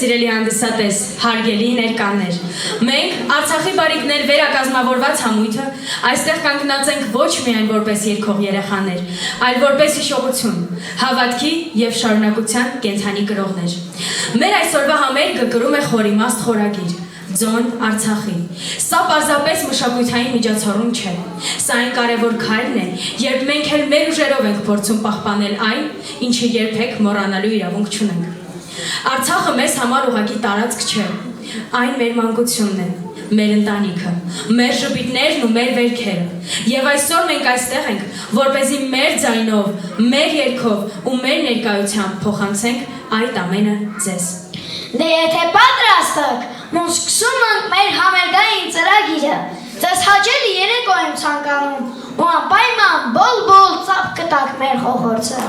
սիրելի հանդիսատես, հարգելի ներկաներ։ Մենք Արցախի բարիկներ վերակազմավորված համույթը այստեղ կանգնած ենք ոչ միայն որպես երգող երեխաներ, այլ որպես հիշողություն, հավատքի և շարունակության կենդանի կրողներ։ Մեր այսօրվա համերգը կրում է խորիմաստ խորագիր Ձոն Արցախի։ Սա պարզապես մշակութային միջոցառում չէ։ Սա այն կարևոր քայլն է, երբ մենք էլ մեր ուժերով ենք փորձում պահպանել այն, ինչը երբեք մոռանալու իրավունք չունենք։ Արցախը մեզ համար ուղղակի տարածք չէ, այն մեր մանկությունն է, մեր ընտանիքը, մեր ժպիտներն ու մեր վերքերը։ Եվ այսօր մենք այստեղ ենք, որպեսզի մեր ձայնով, մեր երգով ու մեր ներկայությամբ փոխանցենք այդ ամենը ձեզ։ Դե եթե պատրաստ եք, մենք սկսում ենք մեր համերգային ծրագիրը։ Ձեզ հաճելի երեկո եմ ցանկանում ու անպայման բոլ-բոլ ծափ կտակ մեր խոհորձը։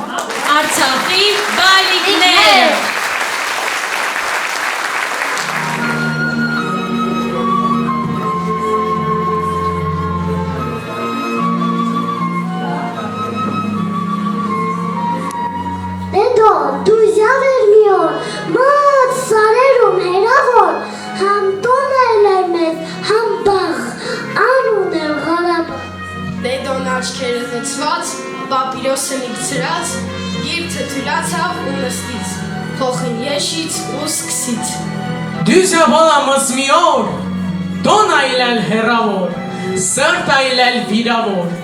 Արցախի բարիկներ։ Դու զյավեր մի օր, մած սարերում հերավոր, համ տոնել էր մեզ, համ բաղ, անուն էր Ղարաբաղ։ Դեդոն աչքերը լցված, պապիրոսը միգցրած, գիրքը թուլացավ ու նստից, փոխին եշից ու սկսից։ Դյուզյա բալամս մի օր, տոն այլել հերավոր, սրտ այլել վիրավոր,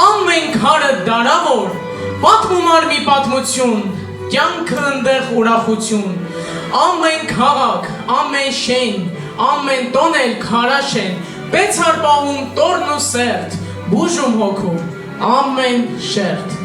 ամեն քարը դարավոր, պատմումար մի պատմություն, կյանքը ընդեղ ուրախություն, ամեն քաղաք, ամեն շեն, ամեն տոն էլ քարաշ են, պես հար պահում տորն ու սերտ, բուժում հոգու, ամեն շերտ։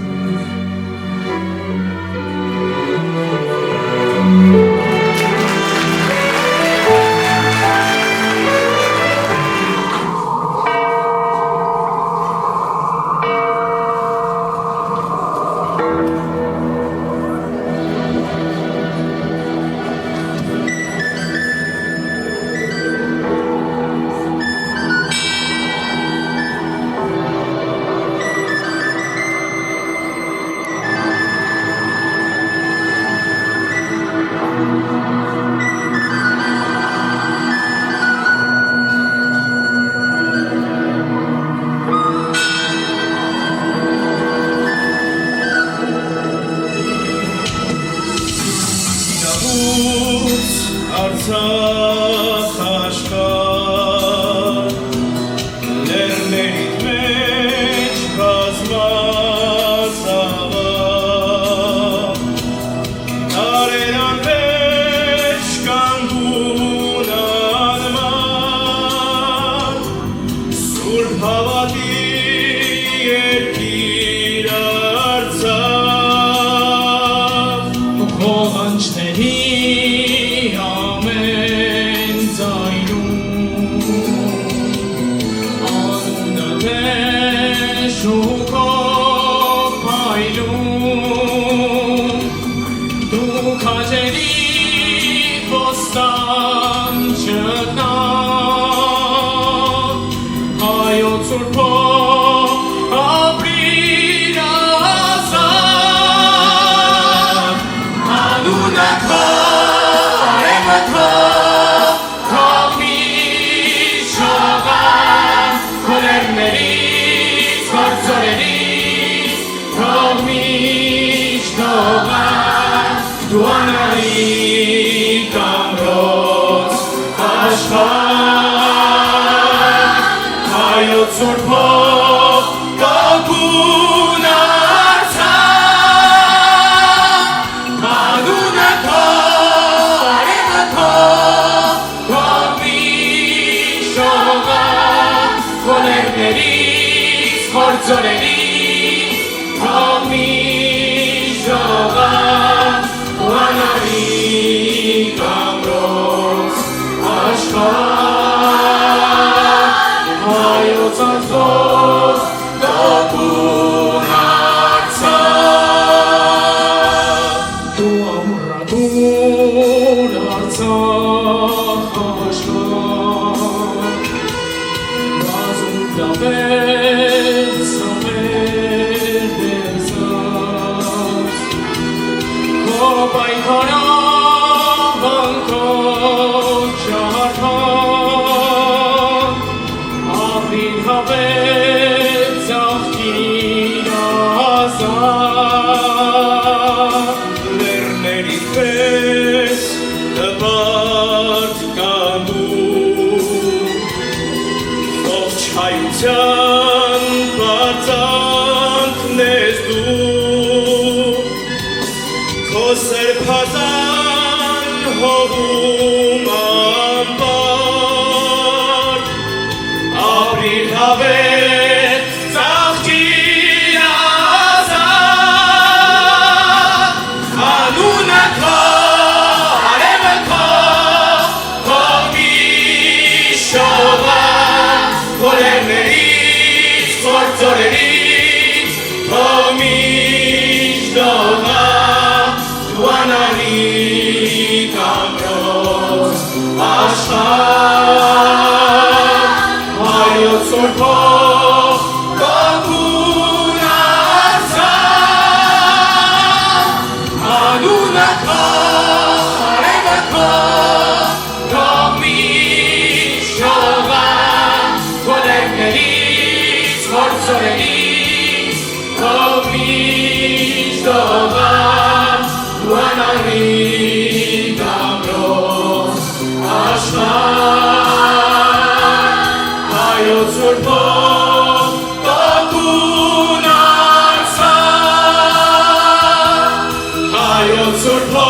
Bye, Քո սրբազան հողում ամբար ապրիր հավետ ծաղկիր ազատ անունը քո արևը քո միշողա քորերներից գործորերից քո միշողա Wanani Kamros Ashtar Hayot Sorpo Kokunasa Anunaka Arevaka Komishova Koleknelis Mortsorelis Komishova Wanani Kamros Ashtar Hayot Sorpo Kokunasa Hayot Sorpo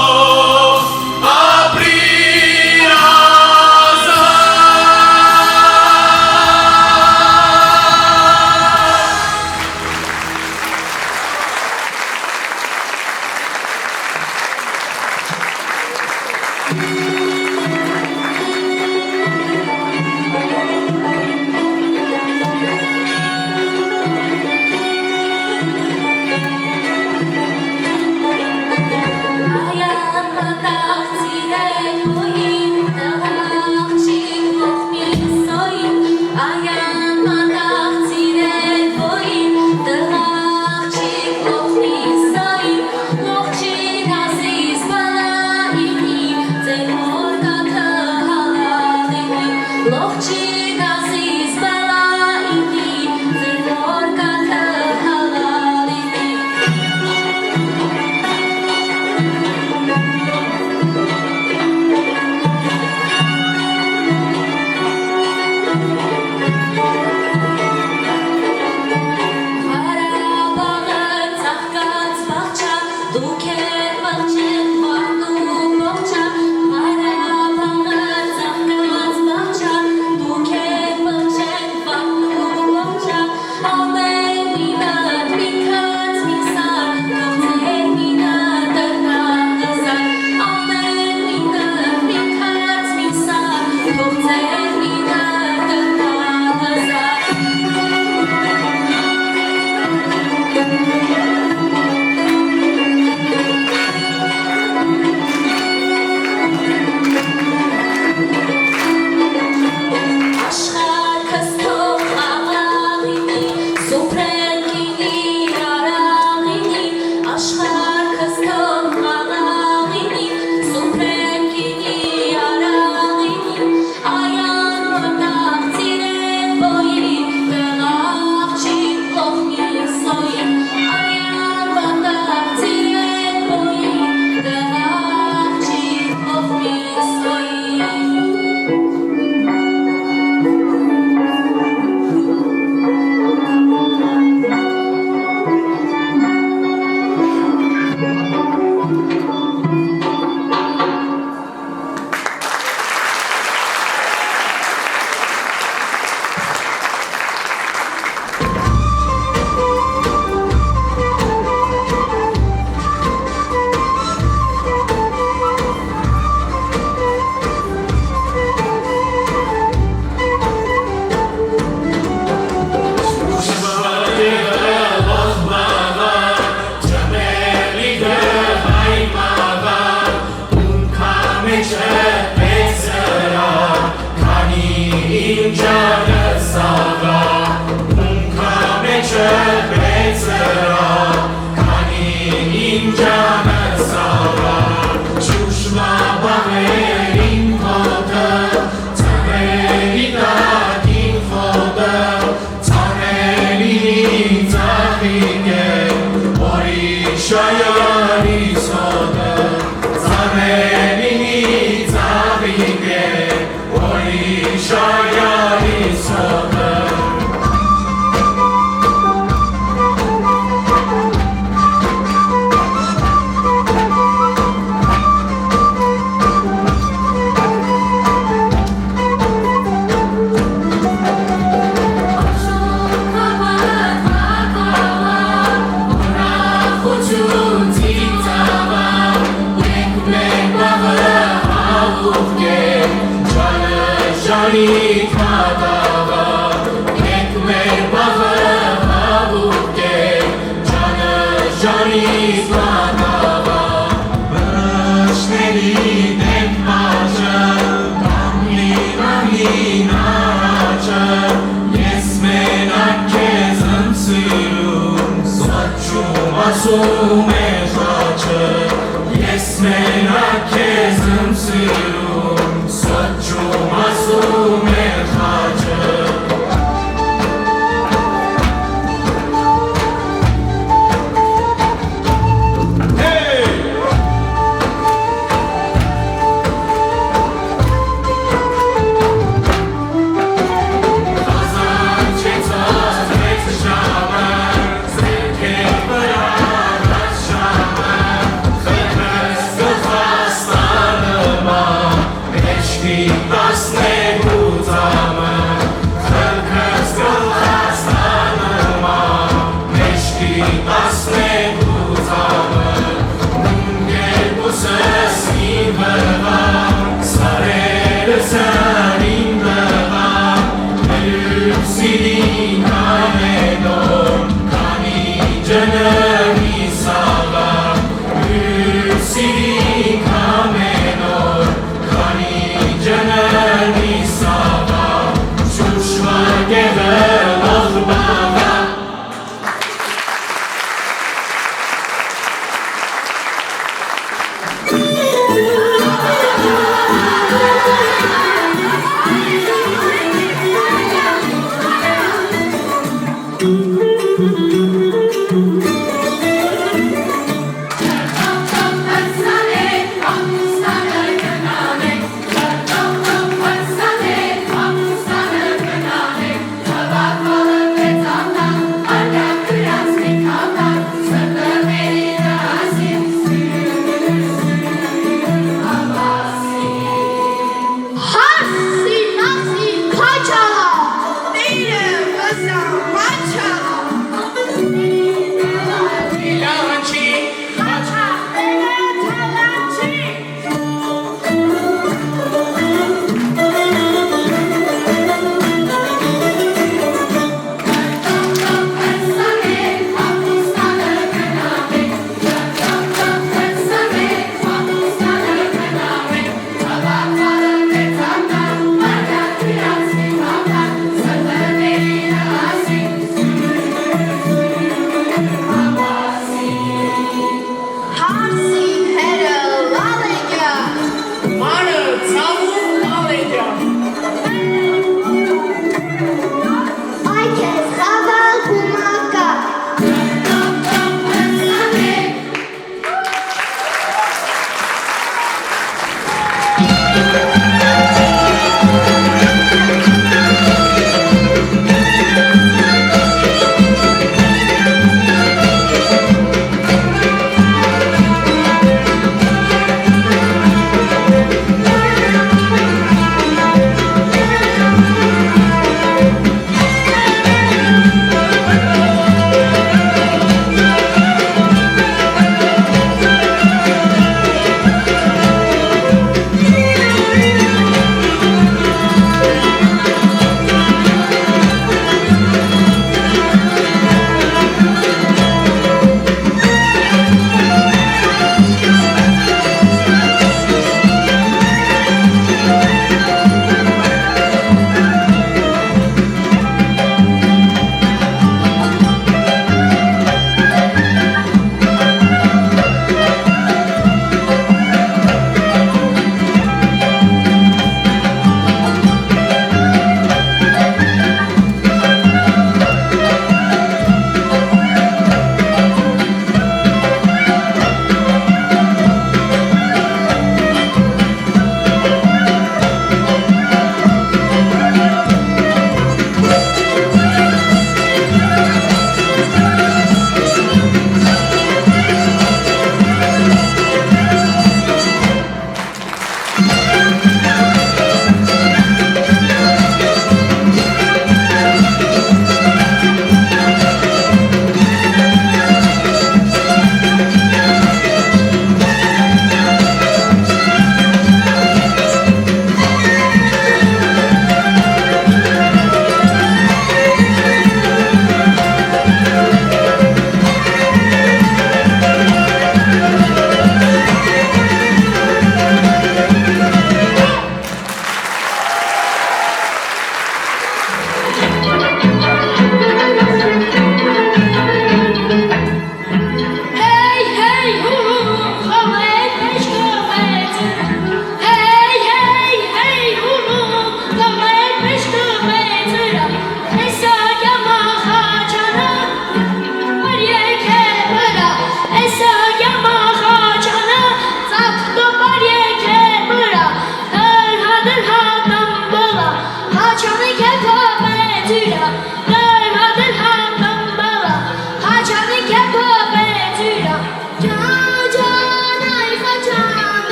Shayani Ջանիդ մատաղա Եկ մեր բաղը հավուկ է Ջանը ջանիդ մատաղա Վրաշների դեմ պաճը Կամլին առաջը Ես մենակ կեզ ընցիրում Սոչում ասում է խաչը Ես մենակ կեզ ընցիրում Սոչում ասում է խաչը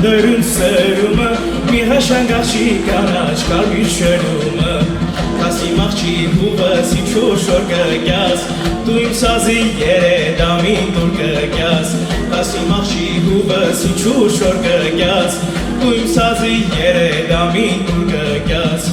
Dărân sărumă, mihășangași canaci calmișerumă. Casi machci huvă simșoșor găgheas, tu im sazi yere damin dur găgheas. Casi machci huvă simșoșor găgheas, tu im sazi yere damin dur găgheas.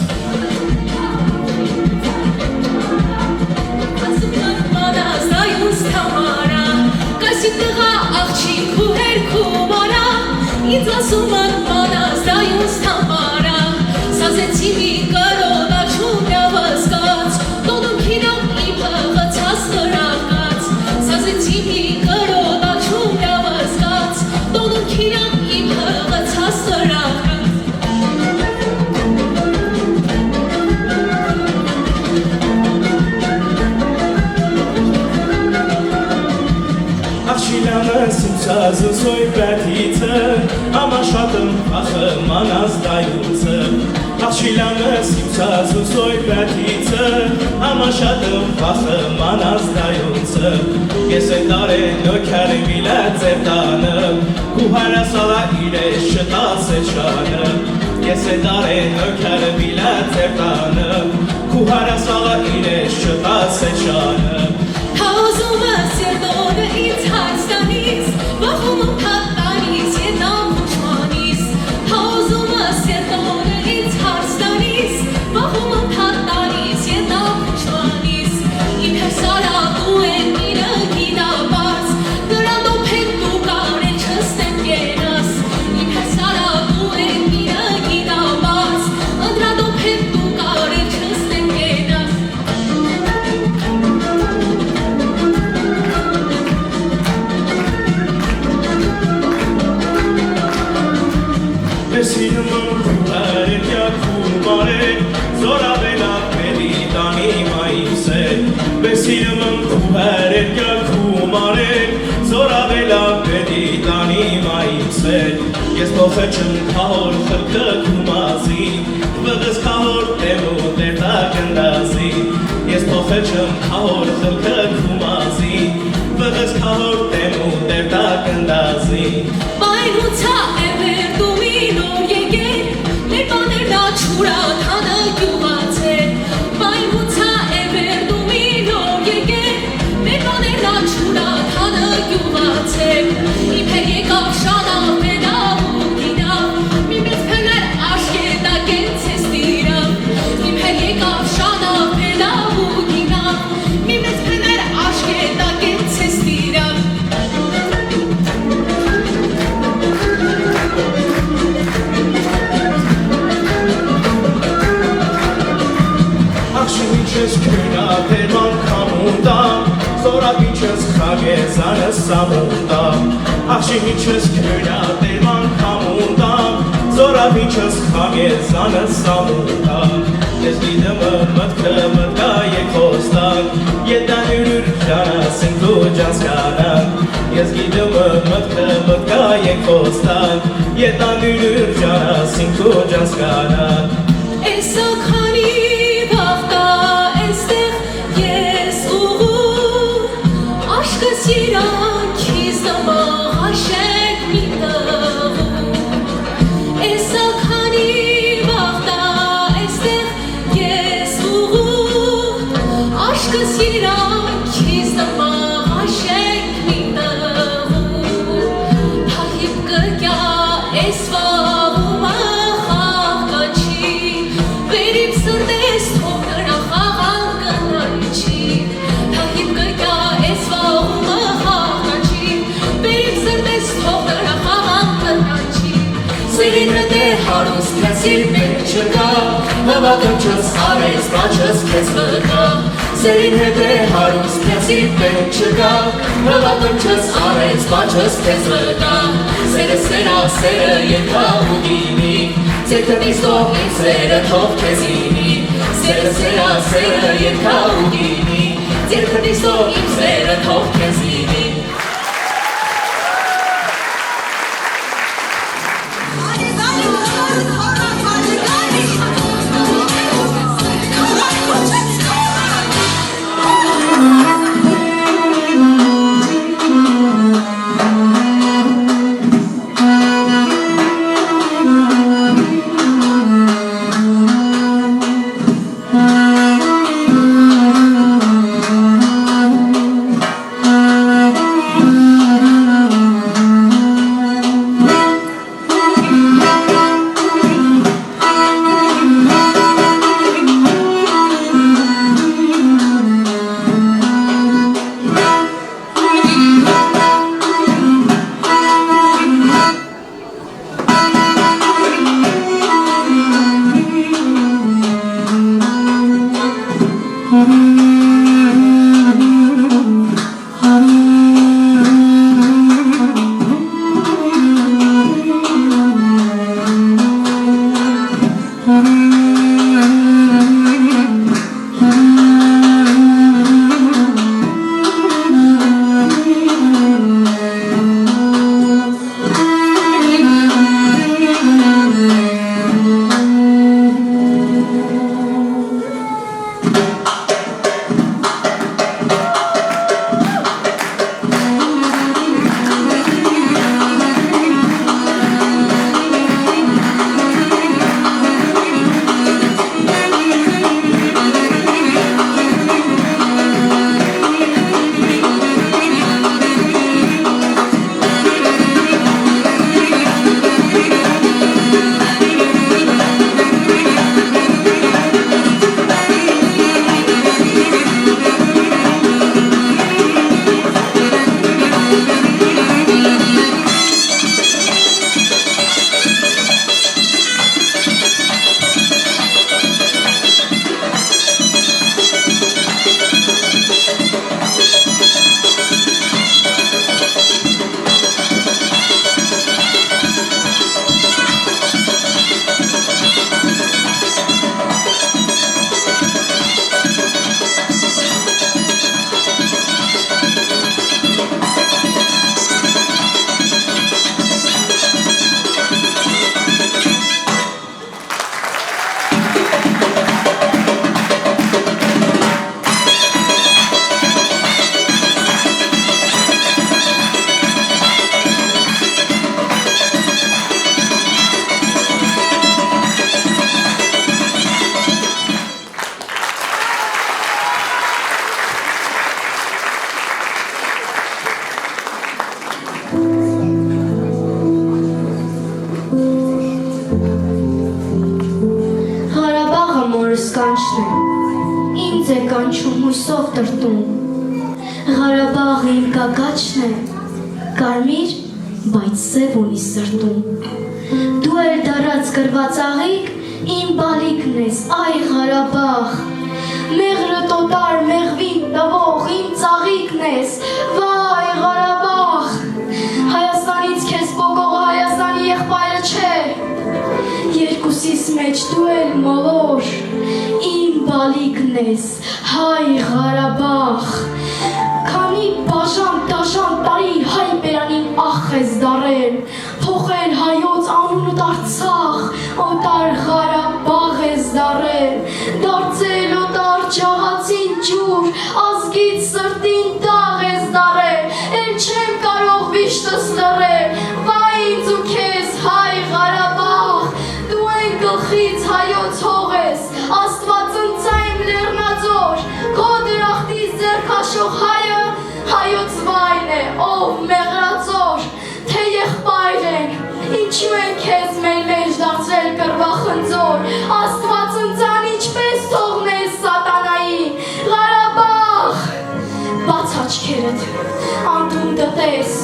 Ինձ ասում են մանաս դայունս թամարա Սազեցի մի կրոդա չումյավս կաց Տոնունքինամ իմ հղացած խրակաց Սազեցի մի կրոդա չումյավս կաց Տոնունքինամ իմ հղացած խրակաց Աղջիլամս իմ սազը զոյ բետիցը Ամաշատım axı manaz dayuță Աղջիլամս իմ սազը զոյ բետիցը Ամաշատım axı manaz dayuță Ես են դար է նոքար միլա ձեր տանը Կու հարասալա իրե շտաց է շանը Ես են դար է նոքար միլա ձեր տանը Կու հարասալա իրե շտաց է շանը Հազում ես երդոնը ինձ հարստանից Վախում եմ կատանից ենամ ուշմանից Հազում ես երդոնը ինձ հարստանից Վախում եմ կատանից ենամ ուշմանից Իմ հերսարակու են մինը գիդաբաց Նրանով հետ դու կարեն չստեմ կենաս Իմ հերսարակու են մինը գիդաբաց Ընդրանով հետ դու կարեն չստեմ կենաս Սիրում եմ քուհարել յակումարել Զորավելա պետի տանի մայիս է Սիրում եմ քուհարել յակումարել Զորավելա պետի տանի մայիս է Ես փոխը չմ քահոր խրկը քումազի Վղս քահոր տեմու տերտա կնդազի Ես փոխը չմ քահոր խրկը քումազի Վղս քահոր տեմու տերտա կնդազի Բայնուցա Չուրա թանը գյուղացել Բայնուցա է վերդումին ով եկել Մեր բաներնա չուրա թանը գյուղացել Իմ հեր եկավ շանավ մենավ ու գինավ Մի մեծ փեներ աշկետակ են ցես տիրավ Իմ հեր եկավ շանավ մենավ ու գինավ Մի մեծ փեներ աշկետակ են ցես տիրավ Աղջինչս քնապերման կամունդամ Զորավինչս խագեզանը սամունդամ Աղջինչս քնապերման կամունդամ Զորավինչս խագեզանը սամունդամ Ես դիդը մտքը մտկա եկոստան Ետան ուրուր ժանասին դու ջանսկանան Ես դիդը մտքը մտկա եկոստան Ետան ուրուր ժանասին դու ջանսկանան Էսա քանի վաղտա էստեղ ես ուղու Աշկս իրանքիս նմաղ աշեք մի տղու Էսա քանի վաղտա էստեղ ես ուղու Աշկս իրանքիս նմաղ աշեք մի տղու Թահիպ կրկյա ես վաղում ախաղ կաչի Վերիմ սրտես թող նրա խաղան կնարիչի Թահիպ կրկյա ես վաղում ախաղ կաչի Վերիմ սրտես թող նրա խաղան կնարիչի Սերին հետ է հարուստ քեսիր պետ չկա Հավատում չս արես բաչս քեզ վկա Սերին հետ է հարուստ քեսիր պետ չկա Հավատում չս արես բաչս քեզ վկա Սերը սերա սերը երկա ու գինի ձերքը դիստող իմ սերը թող քեզ լինի, սերը սերա սերը երկա ու գինի, ձերքը դիստող իմ սերը թող քեզ լինի։ Ինձ է կանչում հույսով տրտում, Ղարաբաղը իմ կագաչն է, կարմիր, բայց սև ունի սրտում, դու էլ դարած կրված աղիք, իմ բալիկն ես, այ Ղարաբաղ, մեղրը տոտար, մեղվին տվող, իմ ծաղիկն ես, վայ Ղարաբաղ, Հայաստանից քեզ բողողը Հայաստանի եղբայրը չէ, երկուսիս մեջ դու էլ մոլոր, իմ բալիկն ես, հայ Ղարաբաղ, քանի բաժան դաժան տարի հայ բերանին ախ ես դարել, փոխել հայոց անունը Արցախ, օտար Ղարաբաղ ես դարել, դարձել օտար ջահացին ջուր, ազգից սրտին տաղ ես դարել, էլ չեմ կարող վիշտս լռել, վայ ինձ ու քեզ հայ Ղարաբաղ, դու են գլխից հայոց հող ես, Աստված ընծա իմ լեռնաձոր, քո դրախտից ձեռքաշող հայը հայոց վայն է, ով մեղրածոր, թե եղբայր են, ինչու են քեզ մեր մեջ դարձրել կռվախնձոր, Աստված ընծան ինչպես թողնես սատանային, Ղարաբաղ, բաց աչքերդ, անդուն դտես,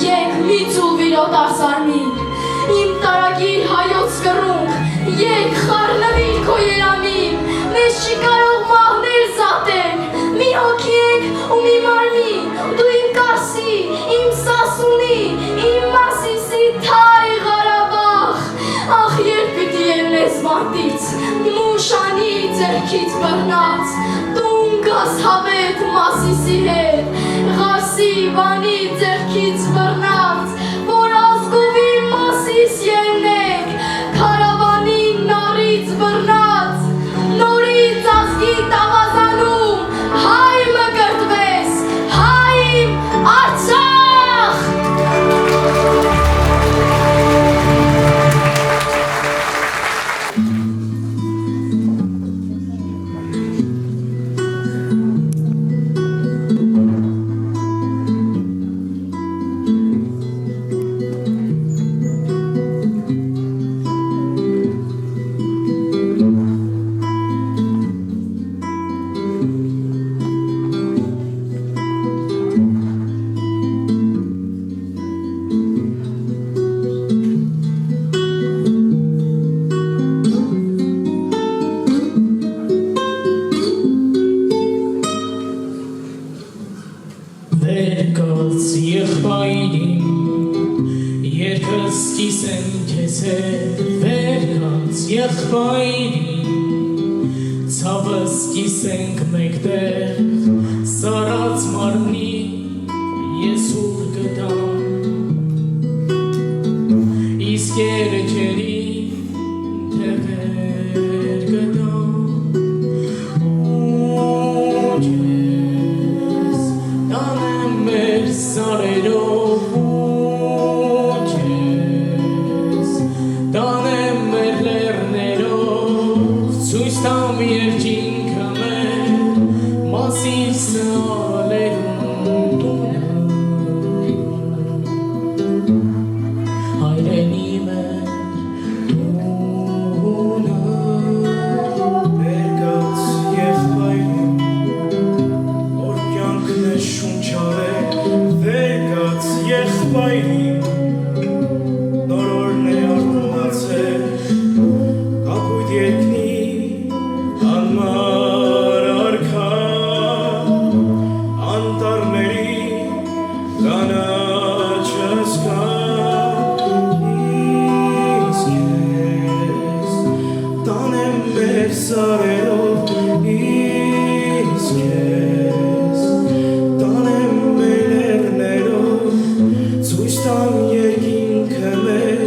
եկ մի ծուլվիր օտար սարմին, իմ տարագիր հայոց կռունկ, եկ խառնվիր քո երամին, մեզ չի կարող մահներ զատել, մի հոգի ենք ու մի մարմին, դու իմ Կարսի, իմ Սասունի, իմ Մասիսի թայ Ղարաբաղ, գնաց, տուն գաս հավետ Մասիսի հետ, Ղարսի վանի ձեռքից բռնած, որ ազգովի Մասիս ելնեք, քարավանի նարից բռնած, նորից ազգի տաղազանում, հայ մկրտվես, հայ իմ Արցախ։ Վերկաց եղբայրին, երկս կիսեն քեզ հետ, վերկաց եղբայրին, ցավս կիսենք մեկտեղ, սարած մարմնի ես ուր գտամ, իսկ երեքերի թևեր գտամ, ու քեզ տանեմ մեր սարերով, ու քեզ տանեմ մեր լեռներով, ցույց տամ երկինքը մեր Մասիսը ալերում տունը, հայրենի մեր տունը, Վերգաց եղբայրին, որ կյանքն է շունչարել, վերգաց եղբայրին, նոր օրն է օրհնացել, կապույտ երկնի անմար արքա, անտառների կանաչ հսկա, իսկ ես տանեմ մեր սարերով, իսկ ես տանեմ մեր լեռներով, ցույց տամ երկինքը մեր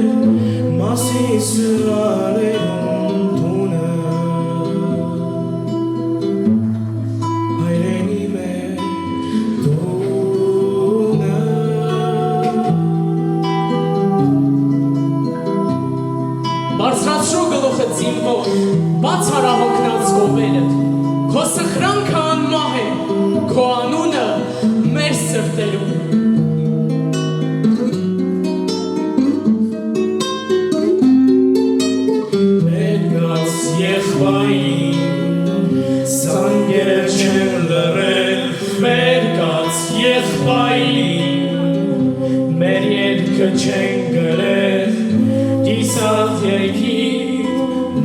Մասիսը ալերում տունը, հայրենի մեր տունը, բարձրացրու գլուխը ծիմկով, բաց արա հոգնած գովերդ, քո սխրանքը անմահ է, քո անունը մեր սրտերում։ Վերգաց եղբայրին, սանգերը չեն լռել, վերգաց եղբայրին, մեր ելքը չեն գրել, կիսած երկիտ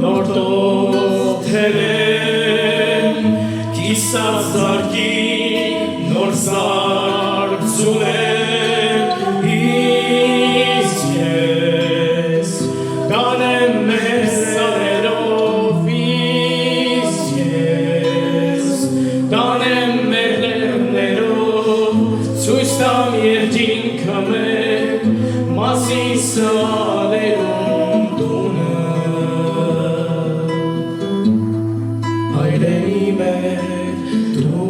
նոր տոթել են, կիսած զարկի նոր զարկ ձունել, իսկ ես տանեմ մեր սարերով, իսկ ես տանեմ մեր լեռներով, ցույց տամ երկինքը մեր Մասիսը ալերում տունը, հայրենի մեր տունը,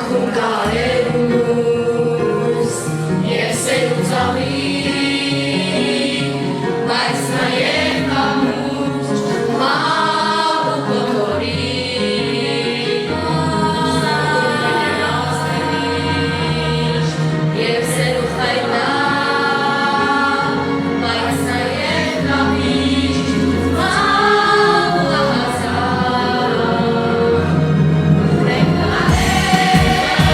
Կյանքում կարեր ու լույս Եվ սեր ու ծավի Բայց նաև կամուր Մահ ու կոտորի Եվ սեր ու խայտա Բայց նաև կամիր Մահ ու լահազար Մենք կհանենք,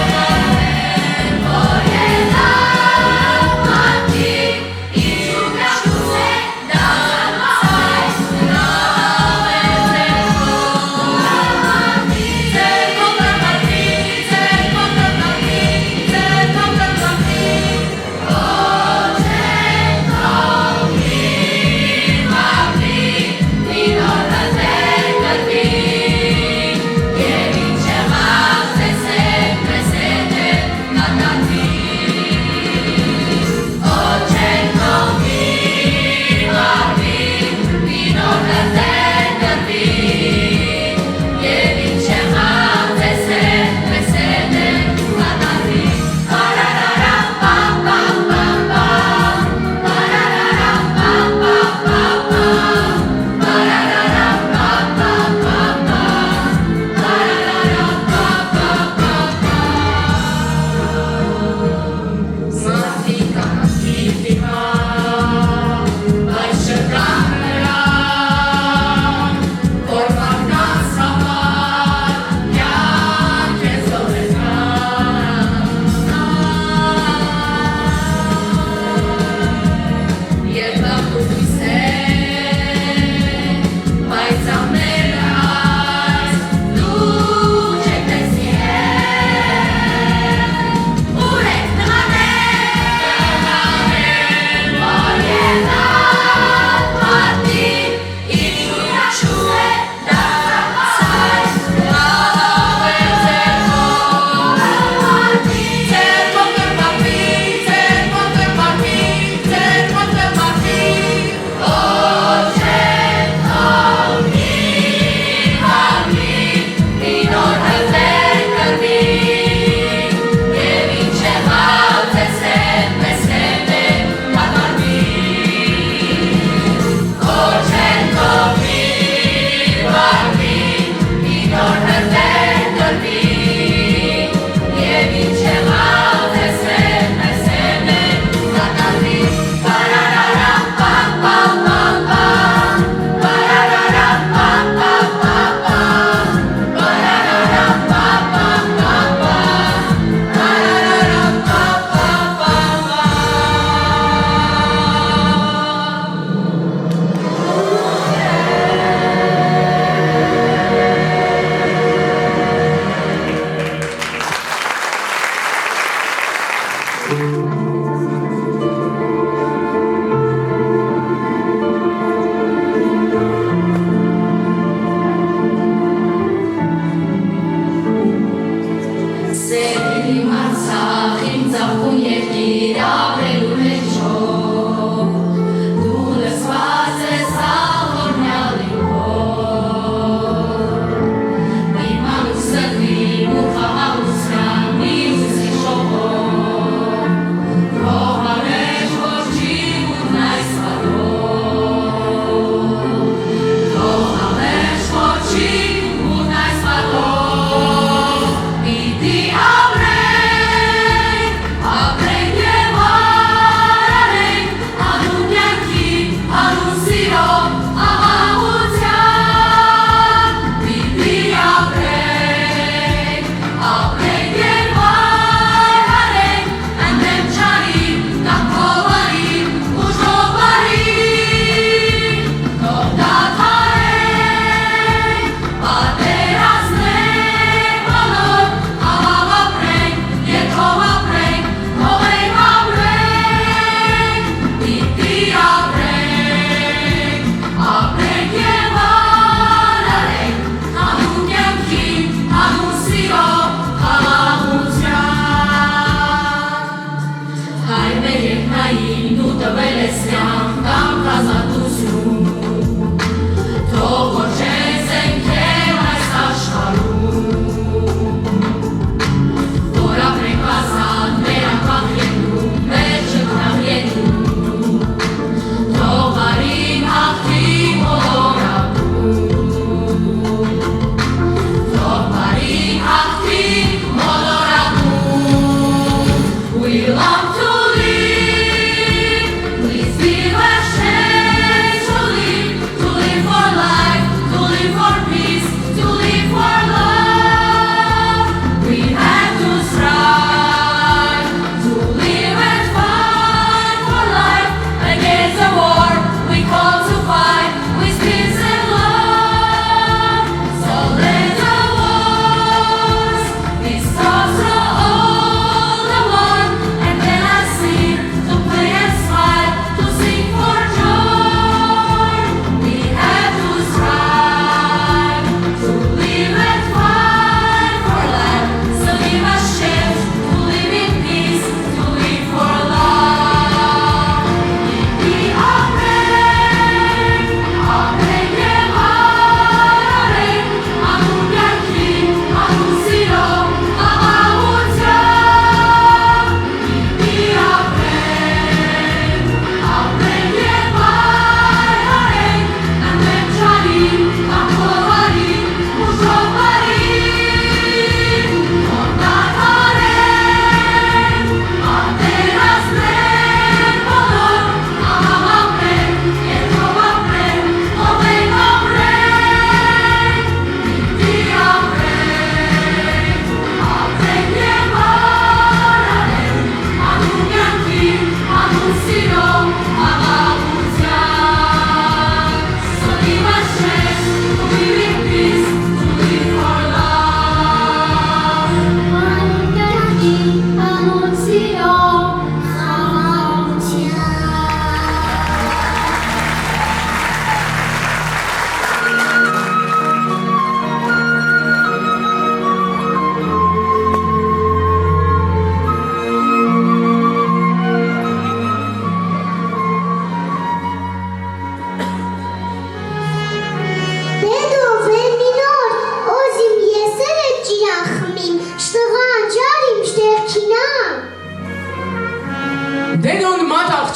որ ելավ մարդիկ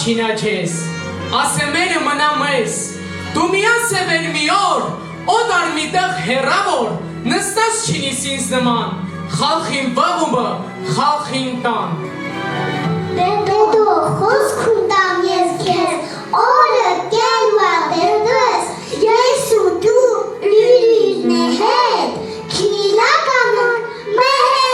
չինաչես, ասեմերը մնա մեզ, դու միան սևեր մի օր, օդար միտեղ հերավոր, նստած չինիս ինձ նման, խալխին վաղումը, խալխին տան։ Դեդո, խոսք ուտամ ես քեզ, օրը կելվա դերդես, ես ու դու լիրիրն է հետ, քիլականոն մեհեր։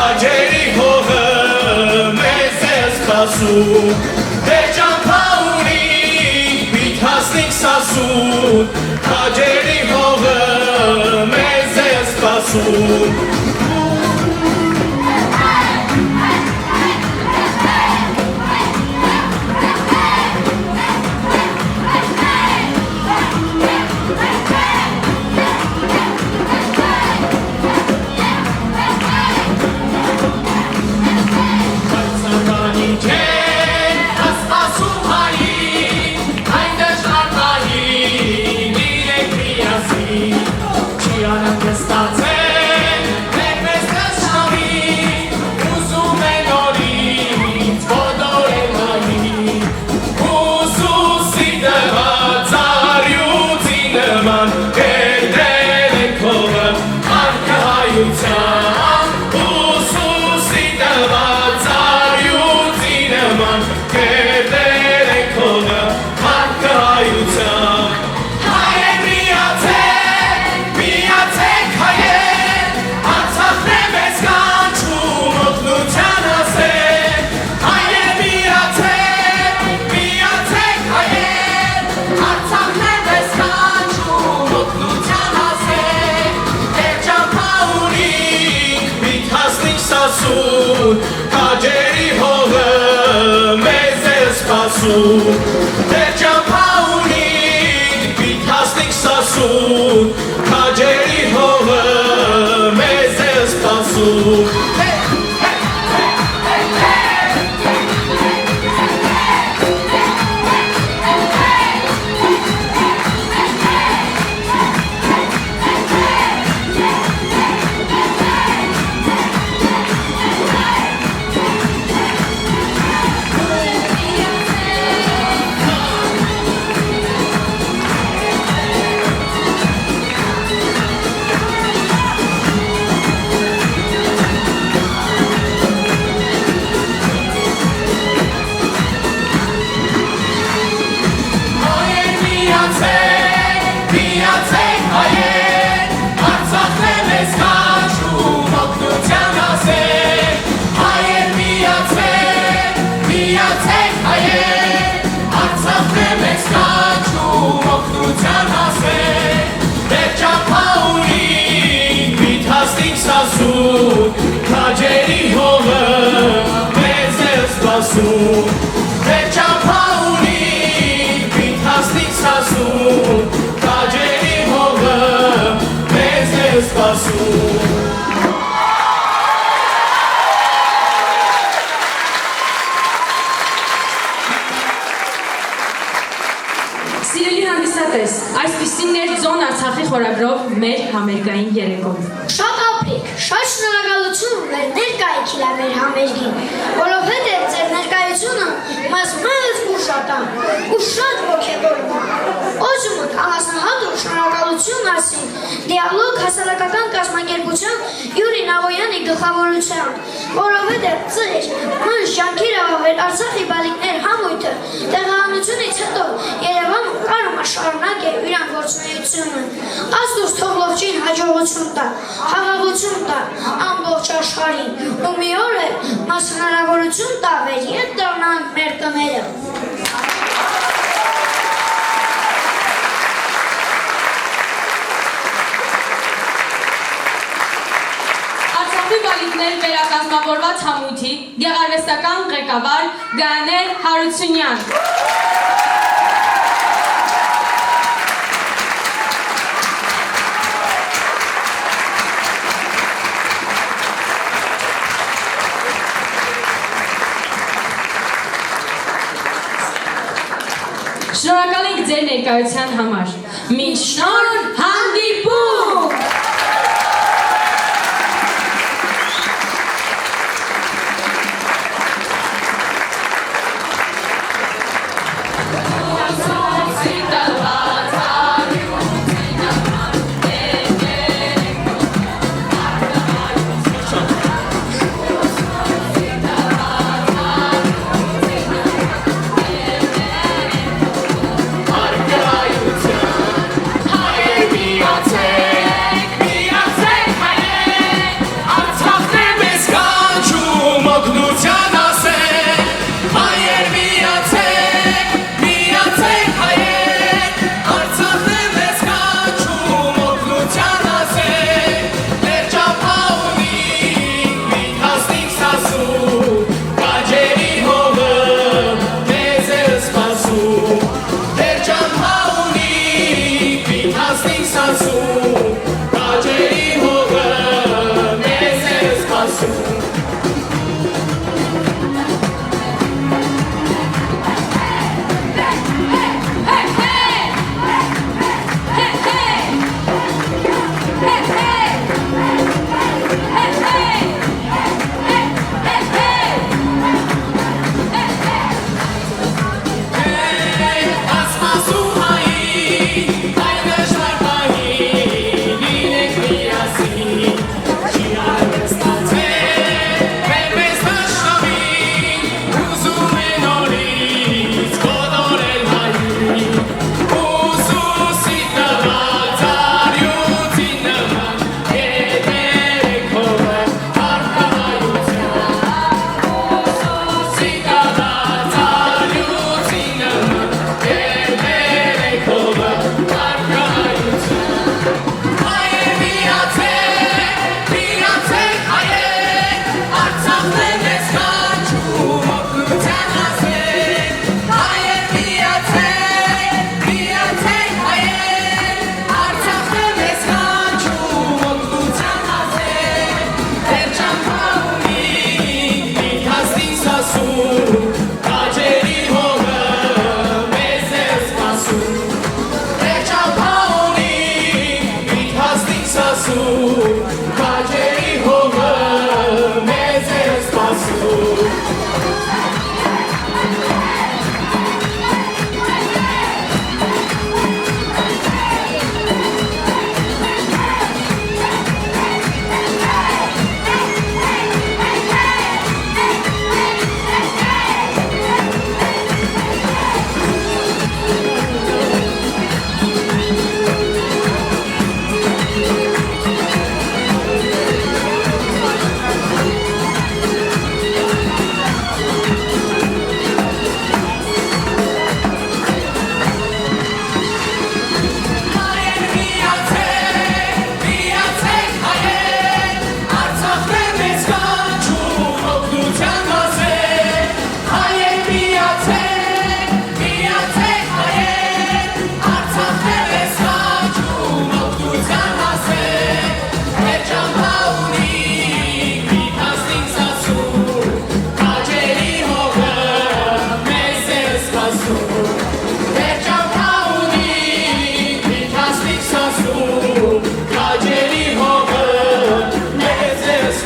Քաջերի հողը մեզ է սպասում Քաջերի հողը մեզ է սպասում Դեր ճամփաունիկ պիտ հասնիկ սասուն Քաջերի հողը մեզ է սպասում Սիրելի հանդիսատես, այսպիսին էր Ձոն Արցախի խորագրով մեր համերգային երեկոն։ Շատ ապրիք, շատ շնորհակալություն մեր ներկայքիլա մեր համերգին, որովհետև ձեր ներկայությունը մեզ մեծ ուշատան ու շատ ոգևորում։ Օժմուտ ամասնահատուր շնորհակալություն ասին դիալոգ հասարակական կազմակերպության Յուրի Նավոյանի գլխավորությամբ, որովհետև ծեր մանր ջանքեր ավեր Արցախի բալիկներ համույթը տեղահանությունից հետո Երևանում կարում է շարունակել իրան գործունեությունը։ Աստուծո թող ողջին հաջողություն տա, խաղաղություն տա ամբողջ աշխարհին ու մի օր էլ մաս հնարավորություն տա վեր ետ դառնանք մեր տները։ Արցախի բալիկներ վերակազմավորված համույթի գեղարվեստական ղեկավար Գաներ Հարությունյան։ Շնորհակալ ենք ձեր ներկայության համար։ Մինչ նոր հանդիպում։ Հայր միացան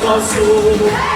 սպասում